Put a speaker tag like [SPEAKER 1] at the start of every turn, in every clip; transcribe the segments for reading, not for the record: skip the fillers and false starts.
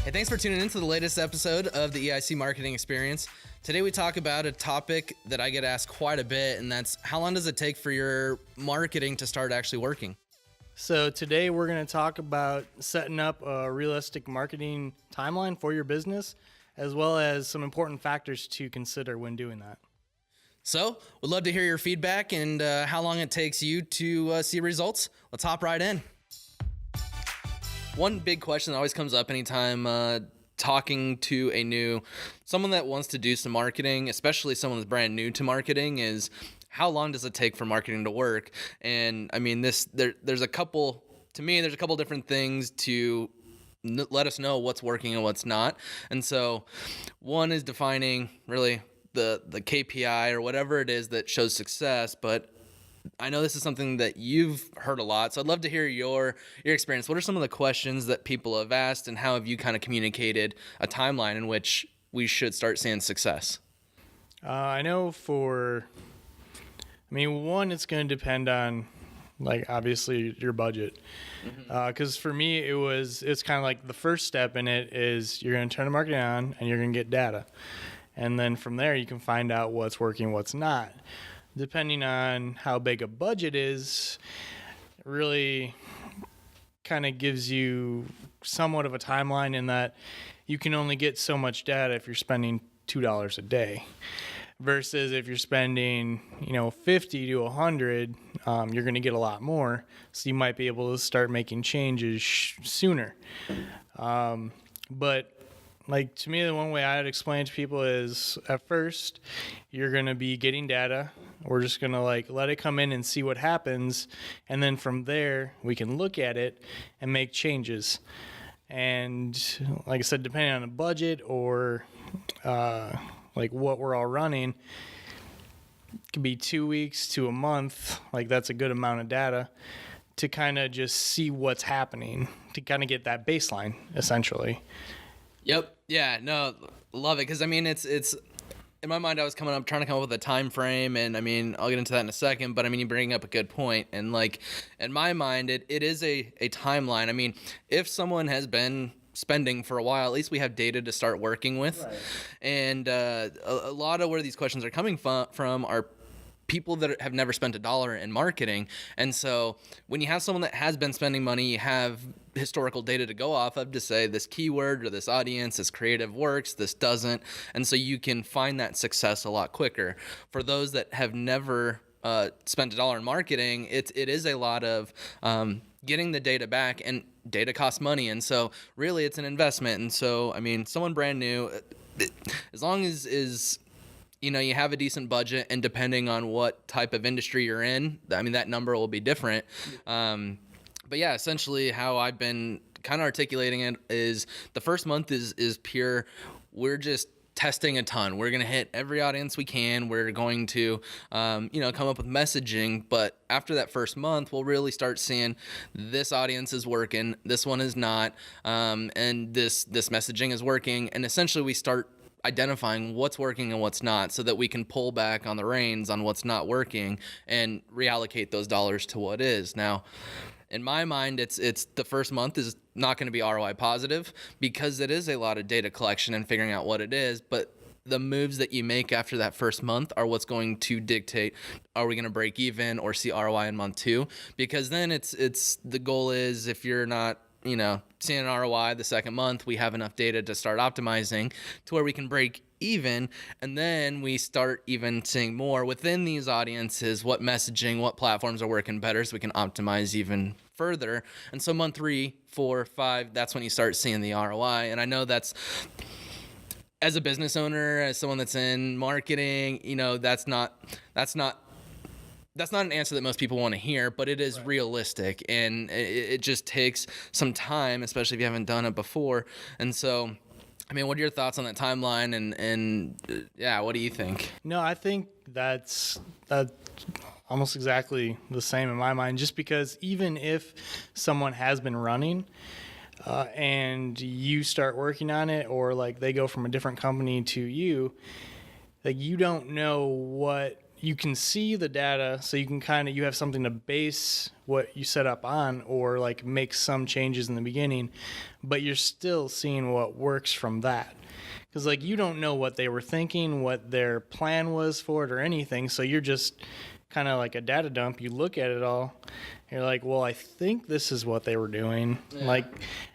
[SPEAKER 1] Hey, thanks for tuning in to the latest episode of the EIC Marketing Experience. Today we talk about a topic that I get asked quite a bit, and that's how long does it take for your marketing to start actually working?
[SPEAKER 2] So today we're going to talk about setting up a realistic marketing timeline for your business, as well as some important factors to consider when doing that.
[SPEAKER 1] So we'd love to hear your feedback and how long it takes you to see results. Let's hop right in. One big question that always comes up anytime talking to someone that wants to do some marketing, especially someone that's brand new to marketing, is how long does it take for marketing to work? And I mean, there's a couple different things to let us know what's working and what's not. And so one is defining really the KPI or whatever it is that shows success, but I know this is something that you've heard a lot, so I'd love to hear your experience. What are some of the questions that people have asked, and how have you kind of communicated a timeline in which we should start seeing success?
[SPEAKER 2] I know one, it's going to depend on, obviously your budget. Because for me, it's kind of like the first step in it is you're going to turn the marketing on and you're going to get data. And then from there, you can find out what's working, what's not. Depending on how big a budget is, really kind of gives you somewhat of a timeline in that you can only get so much data if you're spending $2 a day. Versus if you're spending, 50 to 100, you're going to get a lot more. So you might be able to start making changes sooner. But to me, the one way I'd explain to people is at first you're going to be getting data. We're just going to let it come in and see what happens. And then from there, we can look at it and make changes. And like I said, depending on the budget or what we're all running, it could be 2 weeks to a month. That's a good amount of data to kind of just see what's happening, to kind of get that baseline, essentially.
[SPEAKER 1] Yep. Yeah. No. Love it. Because it's in my mind. I was trying to come up with a time frame, and I'll get into that in a second. But you bring up a good point, and in my mind, it is a timeline. If someone has been spending for a while, at least we have data to start working with. Right. And a lot of where these questions are coming from are people that have never spent $1 in marketing. And so when you have someone that has been spending money, you have historical data to go off of to say this keyword or this audience, this creative works, this doesn't. And so you can find that success a lot quicker. For those that have never spent $1 in marketing, it is a lot of getting the data back, and data costs money. And so really it's an investment. And so, someone brand new, as long as you have a decent budget, and depending on what type of industry you're in, that number will be different. But yeah, essentially how I've been kind of articulating it is the first month is pure, we're just testing a ton. We're going to hit every audience we can. We're going to, come up with messaging. But after that first month, we'll really start seeing this audience is working, this one is not, and this messaging is working. And essentially we start identifying what's working and what's not, so that we can pull back on the reins on what's not working and reallocate those dollars to what is. Now, in my mind, it's the first month is not going to be ROI positive, because it is a lot of data collection and figuring out what it is. But the moves that you make after that first month are what's going to dictate, are we going to break even or see ROI in month 2? Because then it's the goal is, if you're not seeing an ROI the second month, we have enough data to start optimizing to where we can break even. And then we start even seeing more within these audiences, what messaging, what platforms are working better, so we can optimize even further. And so month 3, 4, 5, that's when you start seeing the ROI. And I know that's, as a business owner, as someone that's in marketing, that's not an answer that most people want to hear, but it is realistic, and it just takes some time, especially if you haven't done it before. And so, what are your thoughts on that timeline? And what do you think?
[SPEAKER 2] No, I think that's almost exactly the same in my mind, just because even if someone has been running and you start working on it, or they go from a different company to you, you don't know what you can see the data, so you can you have something to base what you set up on, or like make some changes in the beginning, but you're still seeing what works from that. Because like you don't know what they were thinking, what their plan was for it or anything, so you're just kind of like a data dump. You look at it all, you're like, well, I think this is what they were doing. Yeah.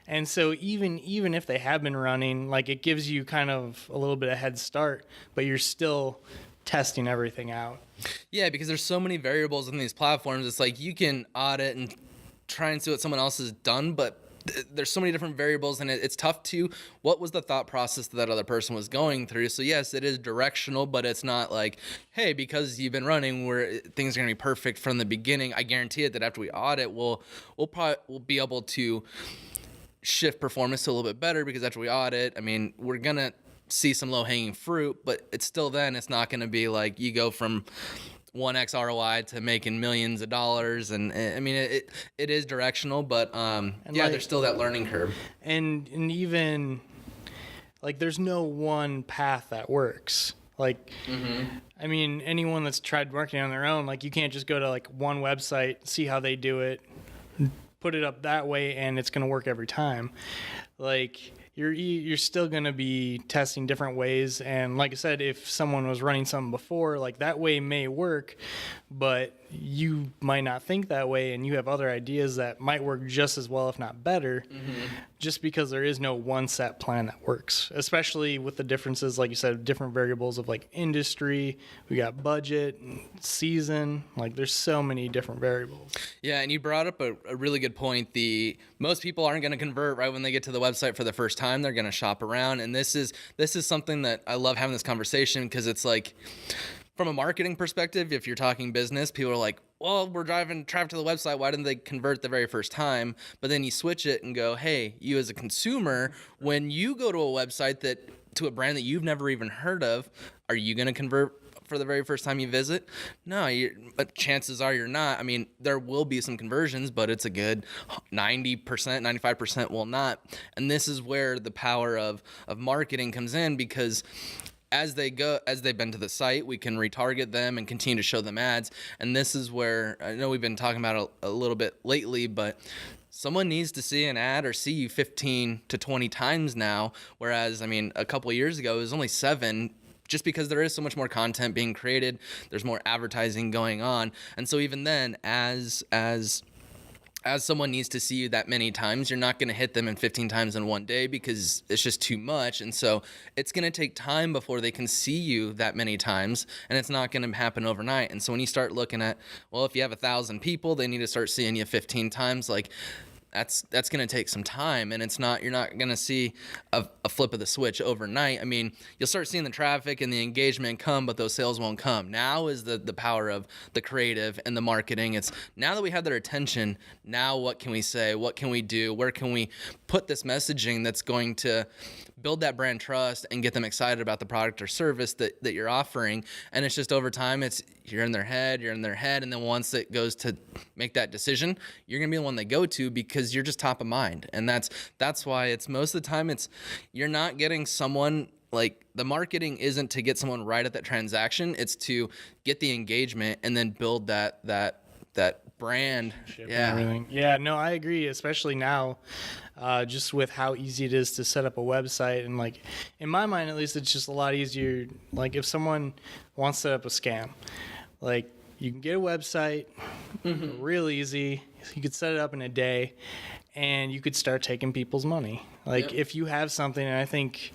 [SPEAKER 2] And so even if they have been running, like it gives you kind of a little bit of head start, but you're still testing everything out.
[SPEAKER 1] Yeah, because there's so many variables in these platforms. It's like you can audit and try and see what someone else has done, but there's so many different variables, and it's tough to, what was the thought process that other person was going through? So yes, it is directional, but it's not like, hey, because you've been running, where things are going to be perfect from the beginning. I guarantee it that after we audit, we'll be able to shift performance to a little bit better, because after we audit, I mean, we're going to see some low-hanging fruit, but it's not going to be like you go from 1x ROI to making millions of dollars. And I mean, it is directional, but there's still that learning curve.
[SPEAKER 2] And even like there's no one path that works. Like, I mean, anyone that's tried marketing on their own, like you can't just go to like one website, see how they do it, put it up that way, and it's going to work every time. Like, you're still going to be testing different ways. And like I said, if someone was running something before, like that way may work, but you might not think that way, and you have other ideas that might work just as well, if not better, just because there is no one set plan that works, especially with the differences, like you said, different variables of like industry, we got budget, season, like there's so many different variables.
[SPEAKER 1] Yeah, and you brought up a really good point. Most people aren't going to convert right when they get to the website for the first time. They're going to shop around, and this is something that I love having this conversation, because it's like, from a marketing perspective, if you're talking business, people are like, well, we're driving traffic to the website, why didn't they convert the very first time? But then you switch it and go, hey, you as a consumer, when you go to a website to a brand that you've never even heard of, are you going to convert for the very first time you visit? No, but chances are you're not. I mean, there will be some conversions, but it's a good 90%, 95% will not. And this is where the power of marketing comes in, because as they've been to the site, we can retarget them and continue to show them ads. And this is where, I know we've been talking about it a little bit lately, but someone needs to see an ad or see you 15 to 20 times now. Whereas, I mean, a couple of years ago, it was only 7, just because there is so much more content being created. There's more advertising going on. And so even then, as someone needs to see you that many times, you're not going to hit them in 15 times in one day, because it's just too much. And so it's going to take time before they can see you that many times, and it's not going to happen overnight. And so when you start looking at, well, if you have 1,000 people, they need to start seeing you 15 times, like that's going to take some time, and you're not going to see a flip of the switch overnight. I mean, you'll start seeing the traffic and the engagement come, but those sales won't come. Now is the power of the creative and the marketing. It's now that we have their attention, now what can we say? What can we do? Where can we put this messaging that's going to build that brand trust and get them excited about the product or service that you're offering? And it's just over time, you're in their head, and then once it goes to make that decision, you're going to be the one they go to, because you're just top of mind. And that's why it's most of the time you're not getting someone, like, the marketing isn't to get someone right at that transaction, it's to get the engagement and then build that brand.
[SPEAKER 2] Yeah. Everything. Yeah, no, I agree, especially now, just with how easy it is to set up a website. And like, in my mind, at least, it's just a lot easier. Like, if someone wants to set up a scam, like, you can get a website real easy. You could set it up in a day, and you could start taking people's money. Like, if you have something, and I think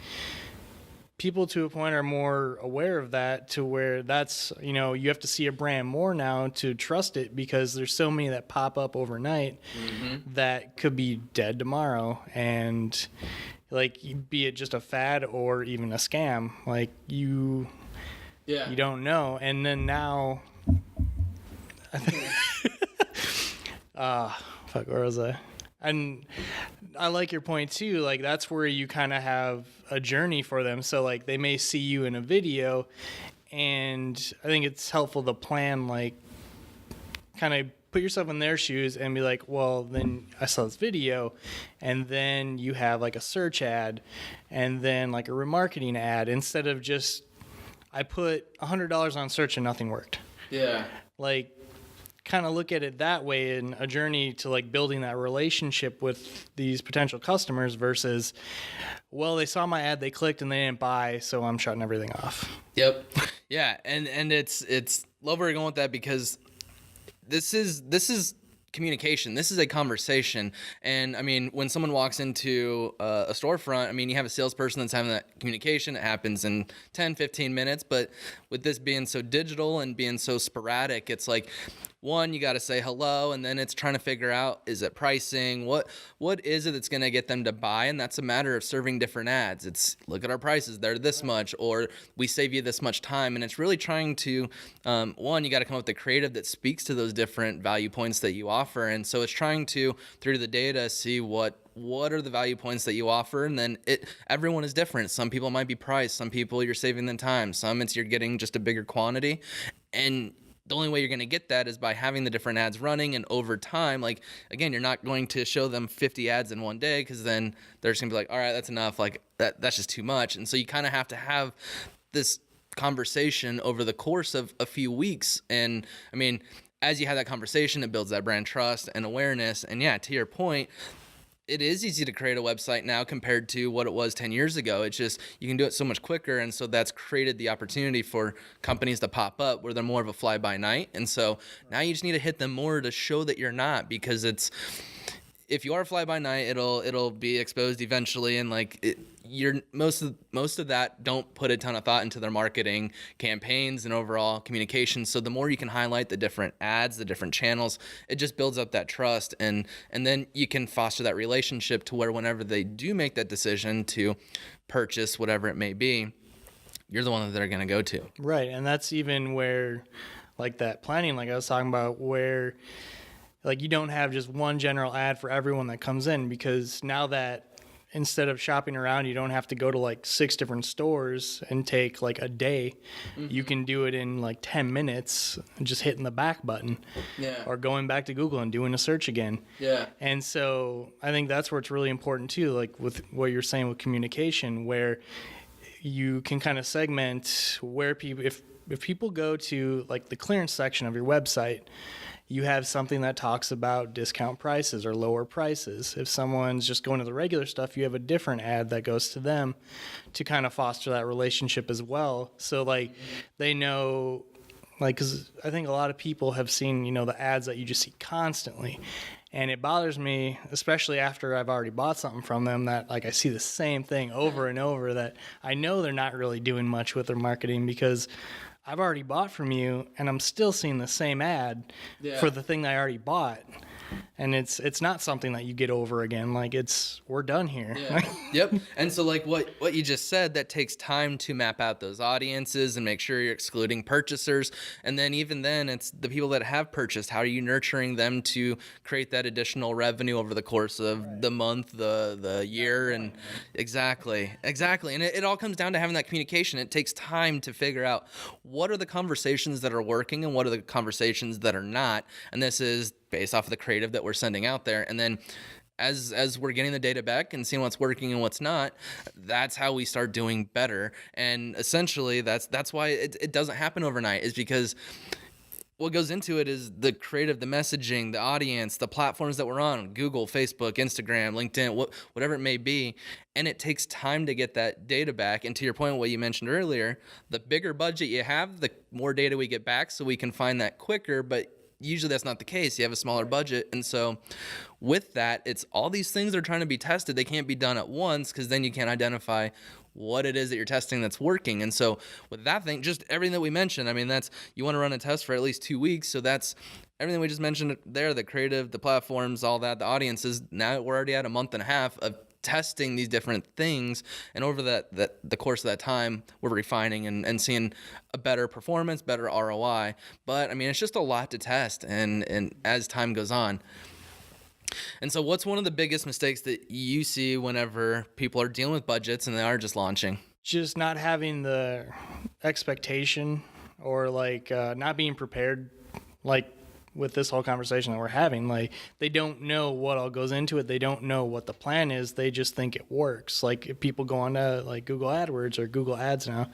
[SPEAKER 2] people to a point are more aware of that, to where that's, you have to see a brand more now to trust it, because there's so many that pop up overnight that could be dead tomorrow. And like, be it just a fad or even a scam, like you don't know. And then now, fuck, where was I? And I like your point too. Like, that's where you kind of have a journey for them. So like, they may see you in a video, and I think it's helpful to plan, like, kind of put yourself in their shoes and be like, well, then I saw this video, and then you have like a search ad, and then like a remarketing ad, instead of just, I put $100 on search and nothing worked.
[SPEAKER 1] Yeah.
[SPEAKER 2] Like, kind of look at it that way in a journey to like building that relationship with these potential customers versus, well, they saw my ad, they clicked and they didn't buy, so I'm shutting everything off.
[SPEAKER 1] Yep. Yeah, and it's love where you're going with that, because this is communication. This is a conversation. And I mean, when someone walks into a storefront, I mean, you have a salesperson that's having that communication. It happens in 10, 15 minutes. But with this being so digital and being so sporadic, it's like, one, you got to say hello, and then it's trying to figure out, is it pricing? What is it that's going to get them to buy? And that's a matter of serving different ads. It's, look at our prices, they're this much, or we save you this much time. And it's really trying to, one, you got to come up with the creative that speaks to those different value points that you offer. And so it's trying to, through the data, see what are the value points that you offer, and then everyone is different. Some people might be price, some people you're saving them time, some it's you're getting just a bigger quantity. And the only way you're going to get that is by having the different ads running, and over time, like, again, you're not going to show them 50 ads in one day, because then they're just going to be like, all right, that's enough. Like that's just too much. And so you kind of have to have this conversation over the course of a few weeks. And I mean, as you have that conversation, it builds that brand trust and awareness. And yeah, to your point, it is easy to create a website now compared to what it was 10 years ago. It's just, you can do it so much quicker. And so that's created the opportunity for companies to pop up where they're more of a fly by night. And so now you just need to hit them more to show that you're not, because if you are fly by night, it'll be exposed eventually. And like you're most of that don't put a ton of thought into their marketing campaigns and overall communication. So the more you can highlight the different ads, the different channels, it just builds up that trust, and then you can foster that relationship to where whenever they do make that decision to purchase whatever it may be, you're the one that they're going to go to.
[SPEAKER 2] Right. And that's even where like that planning, like I was talking about, where like you don't have just one general ad for everyone that comes in, because now that instead of shopping around, you don't have to go to like 6 different stores and take like a day. Mm-hmm. You can do it in like 10 minutes, just hitting the back button.
[SPEAKER 1] Yeah.
[SPEAKER 2] Or going back to Google and doing a search again.
[SPEAKER 1] Yeah.
[SPEAKER 2] And so I think that's where it's really important too, like with what you're saying with communication, where you can kind of segment where people, if people go to like the clearance section of your website, you have something that talks about discount prices or lower prices. If someone's just going to the regular stuff, you have a different ad that goes to them to kind of foster that relationship as well. So like they know, like, because I think a lot of people have seen, the ads that you just see constantly. And it bothers me, especially after I've already bought something from them, that like I see the same thing over and over, that I know they're not really doing much with their marketing, because I've already bought from you and I'm still seeing the same ad for the thing that I already bought. And it's not something that you get over again. Like we're done here.
[SPEAKER 1] Yeah. Yep. And so like what you just said, that takes time to map out those audiences and make sure you're excluding purchasers. And then even then, it's the people that have purchased. How are you nurturing them to create that additional revenue over the course of the month, the year? And exactly. And it all comes down to having that communication. It takes time to figure out what are the conversations that are working and what are the conversations that are not. And this is based off of the creative that we're sending out there. And then as we're getting the data back and seeing what's working and what's not, that's how we start doing better. And essentially that's why it doesn't happen overnight, is because what goes into it is the creative, the messaging, the audience, the platforms that we're on, Google, Facebook, Instagram, LinkedIn, whatever it may be. And it takes time to get that data back. And to your point, what you mentioned earlier, the bigger budget you have, the more data we get back, so we can find that quicker. But usually that's not the case. You have a smaller budget. And so with that, it's all these things are trying to be tested. They can't be done at once, because then you can't identify what it is that you're testing that's working. And so with that thing, just everything that we mentioned, I mean, that's, you want to run a test for at least 2 weeks. So that's everything we just mentioned there, the creative, the platforms, all that, the audiences. Now we're already at a month and a half of testing these different things, and over the course of that time, we're refining and seeing a better performance, better ROI. But I mean, it's just a lot to test, and as time goes on. And so what's one of the biggest mistakes that you see whenever people are dealing with budgets and they are just launching?
[SPEAKER 2] Just not having the expectation, or like not being prepared, like with this whole conversation that we're having. Like, they don't know what all goes into it. They don't know what the plan is. They just think it works. Like, if people go on to like Google AdWords or Google Ads now,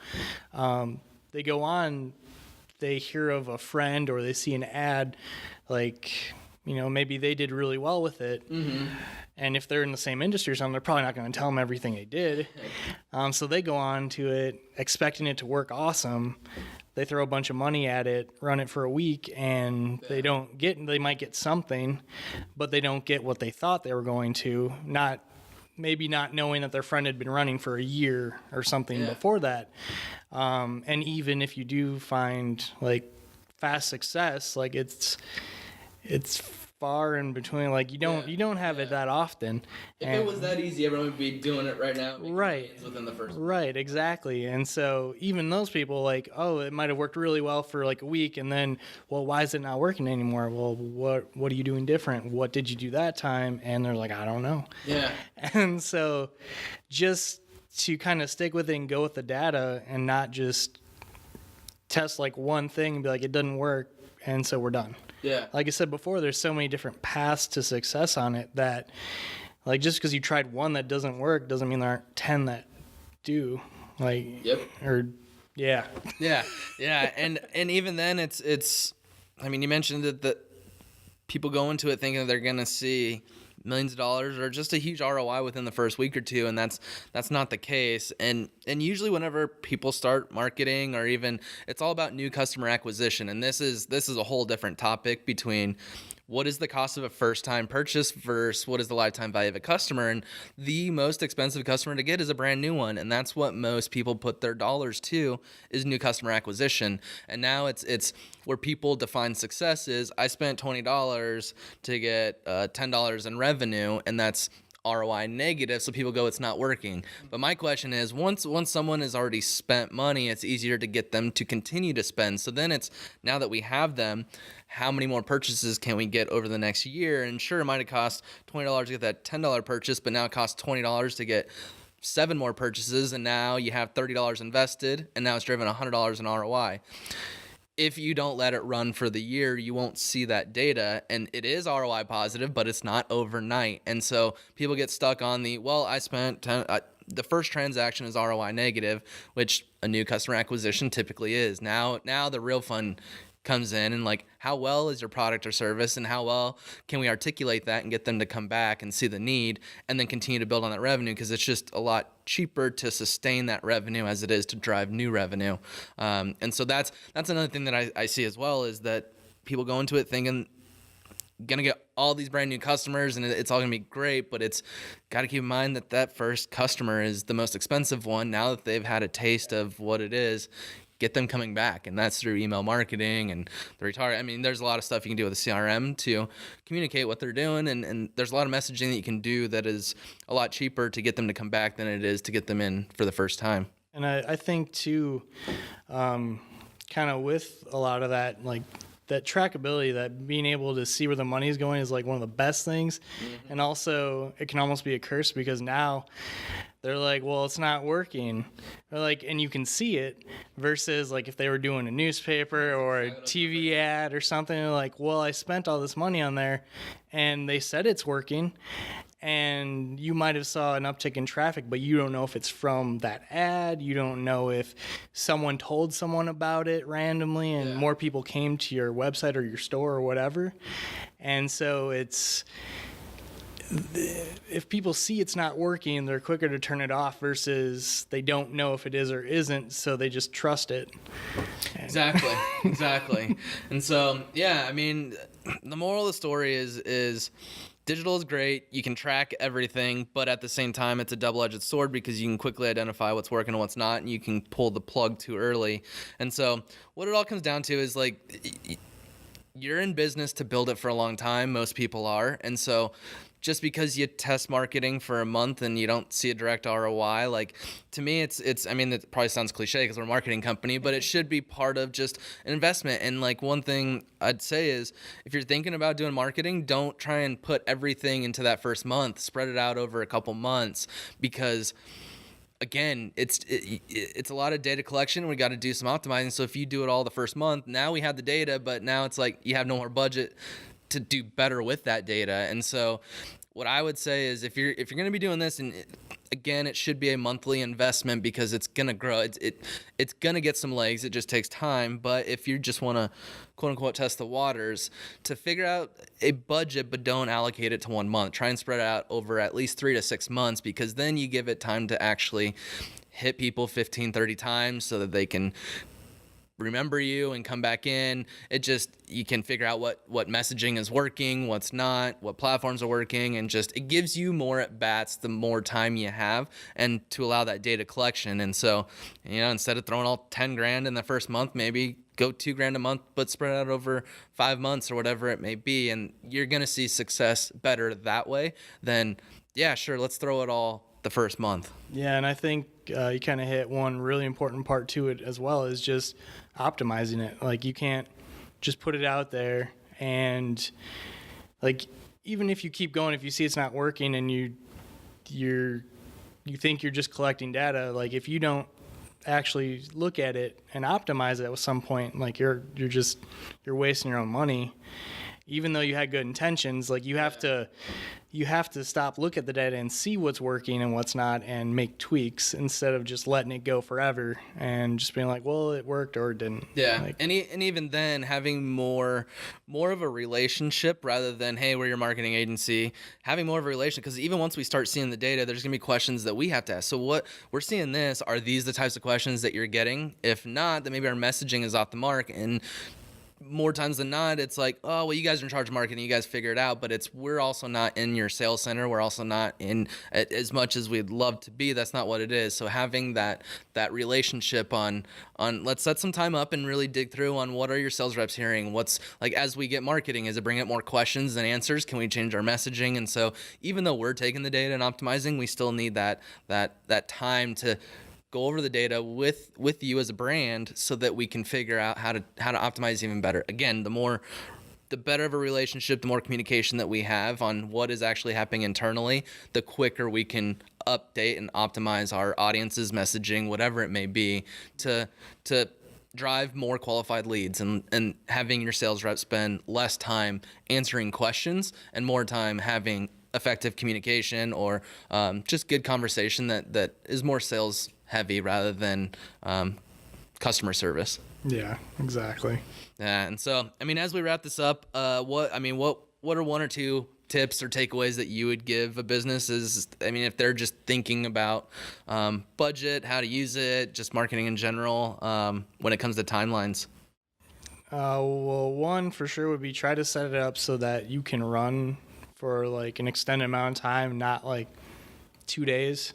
[SPEAKER 2] they go on, they hear of a friend or they see an ad, like, you know, maybe they did really well with it. Mm-hmm. And if they're in the same industry or something, they're probably not going to tell them everything they did. So they go on to it expecting it to work awesome. They throw a bunch of money at it, run it for a week, and they might get something, but they don't get what they thought they were going to. Maybe not knowing that their friend had been running for a year or something before that. And even if you do find like fast success, like it's far in between. Like you don't have it that often.
[SPEAKER 1] If it was that easy, everyone would be doing it right now.
[SPEAKER 2] Right.
[SPEAKER 1] Within the first.
[SPEAKER 2] Right. Exactly. And so even those people, like, oh, it might have worked really well for like a week, and then, well, why is it not working anymore? Well, what are you doing different? What did you do that time? And they're like, I don't know.
[SPEAKER 1] Yeah.
[SPEAKER 2] And so, just to kind of stick with it and go with the data, and not just test like one thing and be like, it doesn't work, and so we're done.
[SPEAKER 1] Yeah.
[SPEAKER 2] Like I said before, there's so many different paths to success on it that, like, just because you tried one that doesn't work doesn't mean there aren't 10 that do. Like,
[SPEAKER 1] yep.
[SPEAKER 2] Or, yeah.
[SPEAKER 1] Yeah. Yeah. And even then it's, I mean, you mentioned that people go into it thinking they're going to see millions of dollars or just a huge ROI within the first week or two, and that's not the case. And usually whenever people start marketing, or even, it's all about new customer acquisition. And this is a whole different topic between what is the cost of a first-time purchase versus what is the lifetime value of a customer. And the most expensive customer to get is a brand new one, and that's what most people put their dollars to, is new customer acquisition. And now it's where people define success is, I spent $20 to get $10 in revenue, and that's ROI negative, so people go, it's not working. But my question is, once someone has already spent money, it's easier to get them to continue to spend. So then it's, now that we have them, how many more purchases can we get over the next year? And sure, it might have cost $20 to get that $10 purchase, but now it costs $20 to get 7 more purchases, and now you have $30 invested, and now it's driven $100 in ROI. If you don't let it run for the year, you won't see that data, and it is ROI positive, but it's not overnight. And so people get stuck on I spent 10, the first transaction is ROI negative, which a new customer acquisition typically is. Now the real fun comes in, and like, how well is your product or service, and how well can we articulate that and get them to come back and see the need, and then continue to build on that revenue, because it's just a lot cheaper to sustain that revenue as it is to drive new revenue. And so that's another thing that I see as well, is that people go into it thinking gonna get all these brand new customers and it's all gonna be great, but it's got to keep in mind that first customer is the most expensive one. Now that they've had a taste of what it is, get them coming back, and that's through email marketing and the retarget. I mean, there's a lot of stuff you can do with the CRM to communicate what they're doing, and there's a lot of messaging that you can do that is a lot cheaper to get them to come back than it is to get them in for the first time.
[SPEAKER 2] And I think too, kind of with a lot of that, like that trackability, that being able to see where the money is going is like one of the best things. Mm-hmm. And also it can almost be a curse, because now they're like, well, it's not working. They're like, and you can see it, versus like if they were doing a newspaper or a TV ad or something, they're like, well, I spent all this money on there and they said it's working. And you might have saw an uptick in traffic, but you don't know if it's from that ad. You don't know if someone told someone about it randomly and more people came to your website or your store or whatever. And so it's, if people see it's not working, they're quicker to turn it off, versus they don't know if it is or isn't, so they just trust it.
[SPEAKER 1] Exactly. And so, yeah, I mean, the moral of the story is digital is great. You can track everything, but at the same time, it's a double-edged sword, because you can quickly identify what's working and what's not, and you can pull the plug too early. And so what it all comes down to is, like, you're in business to build it for a long time. Most people are. And so just because you test marketing for a month and you don't see a direct ROI, like, to me, it's, I mean, it probably sounds cliche because we're a marketing company, but it should be part of just an investment. And like, one thing I'd say is, if you're thinking about doing marketing, don't try and put everything into that first month, spread it out over a couple months, because again, it's a lot of data collection. We got to do some optimizing. So if you do it all the first month, now we have the data, but now it's like you have no more budget to do better with that data. And so what I would say is if you're going to be doing this, and again, it should be a monthly investment because it's going to grow. It's going to get some legs. It just takes time. But if you just want to quote unquote test the waters, to figure out a budget, but don't allocate it to 1 month. Try and spread it out over at least 3 to 6 months, because then you give it time to actually hit people 15, 30 times so that they can remember you and come back in. You can figure out what messaging is working, what's not, what platforms are working, and just it gives you more at bats the more time you have, and to allow that data collection. And so, instead of throwing all 10 grand in the first month, maybe go 2 grand a month, but spread out over 5 months or whatever it may be. And you're going to see success better that way than, yeah, sure, let's throw it all the first month.
[SPEAKER 2] Yeah, and I think you kind of hit one really important part to it as well, is just optimizing it. Like, you can't just put it out there and, like, even if you keep going, if you see it's not working and you think you're just collecting data, like, if you don't actually look at it and optimize it at some point, like, you're wasting your own money. Even though you had good intentions, like, you have to stop, look at the data and see what's working and what's not, and make tweaks instead of just letting it go forever and just being like, well, it worked or it didn't.
[SPEAKER 1] Yeah,
[SPEAKER 2] like,
[SPEAKER 1] and even then, having more of a relationship rather than, hey, we're your marketing agency, having more of a relationship, because even once we start seeing the data, there's gonna be questions that we have to ask. So what we're seeing this, are these the types of questions that you're getting? If not, then maybe our messaging is off the mark. And more times than not, it's like, oh, well, you guys are in charge of marketing, you guys figure it out. But we're also not in your sales center. We're also not in as much as we'd love to be. That's not what it is. So having that relationship on let's set some time up and really dig through on what are your sales reps hearing. What's, like, as we get marketing, is it bringing up more questions than answers? Can we change our messaging? And so even though we're taking the data and optimizing, we still need that time to go over the data with you as a brand so that we can figure out how to optimize even better. Again, the better of a relationship, the more communication that we have on what is actually happening internally, the quicker we can update and optimize our audience's messaging, whatever it may be, to drive more qualified leads, and having your sales reps spend less time answering questions and more time having effective communication, or just good conversation that is more sales heavy rather than customer service.
[SPEAKER 2] Yeah, exactly.
[SPEAKER 1] Yeah, and so, I mean, as we wrap this up, what are 1 or 2 tips or takeaways that you would give a business? If they're just thinking about budget, how to use it, just marketing in general, when it comes to timelines?
[SPEAKER 2] Well, one for sure would be, try to set it up so that you can run for like an extended amount of time, not like 2 days.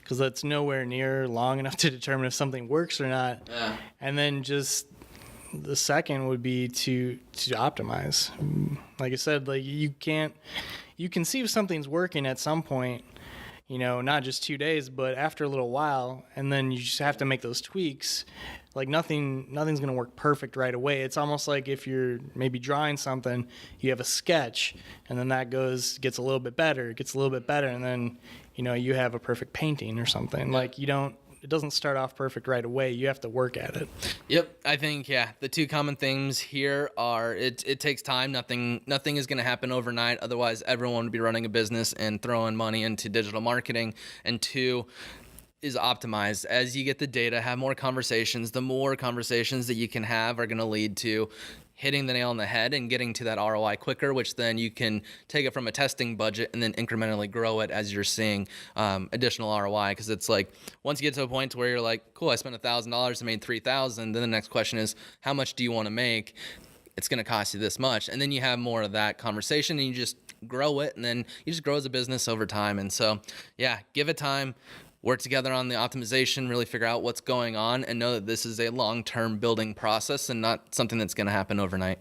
[SPEAKER 2] Because that's nowhere near long enough to determine if something works or not. Yeah. And then just the second would be to optimize. Like I said, like, you can see if something's working at some point, not just 2 days, but after a little while, and then you just have to make those tweaks. Like, nothing's going to work perfect right away. It's almost like if you're maybe drawing something, you have a sketch, and then that gets a little bit better, and then, you have a perfect painting or something. Yeah. Like, it doesn't start off perfect right away. You have to work at it.
[SPEAKER 1] Yep. I think, the 2 common themes here are it takes time. Nothing is going to happen overnight. Otherwise, everyone would be running a business and throwing money into digital marketing. And 2 is optimized. As you get the data, have more conversations. The more conversations that you can have are going to lead to hitting the nail on the head and getting to that ROI quicker, which then you can take it from a testing budget and then incrementally grow it as you're seeing additional ROI. Because it's like, once you get to a point where you're like, cool, I spent $1,000, I made $3,000. Then the next question is, how much do you want to make? It's going to cost you this much. And then you have more of that conversation, and you just grow it, and then you just grow as a business over time. And so, give it time. Work together on the optimization, really figure out what's going on, and know that this is a long-term building process and not something that's going to happen overnight.